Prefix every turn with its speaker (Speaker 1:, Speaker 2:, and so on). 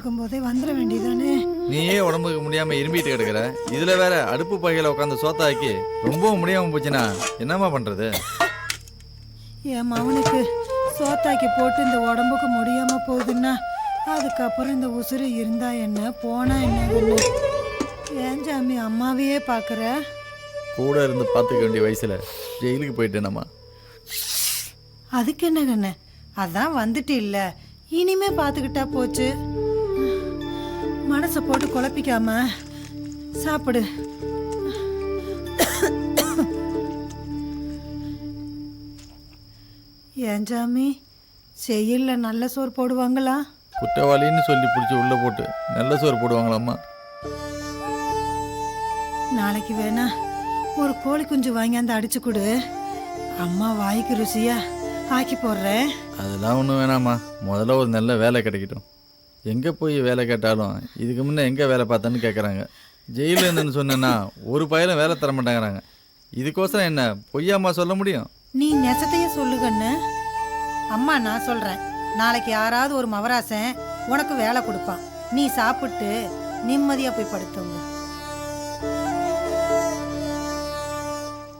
Speaker 1: இருக்கும்போதே வந்துட வேண்டியதானே.
Speaker 2: நீயே உடம்புக்கு முடியாம இரும்பிட்டு கிடக்குற, இதுல வேற அடுப்பு பகையில உட்காந்து சோத்தாக்கி ரொம்பவும் முடியாம போச்சுன்னா என்னம்மா பண்றது?
Speaker 1: என் மவனுக்கு சோத்தாக்கி போட்டு இந்த உடம்புக்கு முடியாம போகுதுன்னா அதுக்கப்புறம் இந்த உசுறு இருந்தா என்ன போனா என்ன? ஏன் சாமி அம்மாவையே பார்க்குற?
Speaker 2: கூட இருந்து பார்த்துக்க வேண்டிய வயசுல ஜெயிலுக்கு போயிட்டேனம்மா.
Speaker 1: அதுக்கு என்ன கண்ணு, அதான் வந்துட்டு இல்லை, இனிமே பார்த்துக்கிட்டா போச்சு. மனசை போட்டு குழப்பிக்காம சாப்பிடு. ஏன் சாமி செய்யல நல்ல சோறு போடுவாங்களா?
Speaker 2: குற்றவாளின்னு சொல்லி பிடிச்சி உள்ள போட்டு நல்ல சோறு போடுவாங்களாம்மா?
Speaker 1: நாளைக்கு வேணா ஒரு கோழி குஞ்சு வாங்கியாந்து அடிச்சு கொடு, அம்மா வாய்க்கு ருசியா ஆக்கி போடுறேன்.
Speaker 2: அதெல்லாம் ஒன்றும் வேணாம்மா, முதல்ல ஒரு நல்ல வேலை கிடைக்கட்டும். எங்கே போய் வேலை கேட்டாலும் இதுக்கு முன்னே எங்கே வேலை பார்த்தேன்னு கேட்குறாங்க. ஜெயிலில் இருந்துன்னு சொன்னேன்னா ஒரு பயிலும் வேலை தர மாட்டேங்கிறாங்க. இதுக்கோசரம் என்ன பொய்யாம்மா சொல்ல முடியும்?
Speaker 1: நீ நெசத்தையே சொல்லுகன்னு. அம்மா நான் சொல்கிறேன், நாளைக்கு யாராவது ஒரு மவராசன் உனக்கு வேலை கொடுப்பான், நீ சாப்பிட்டு நிம்மதியாக போய் படுத்தவங்க.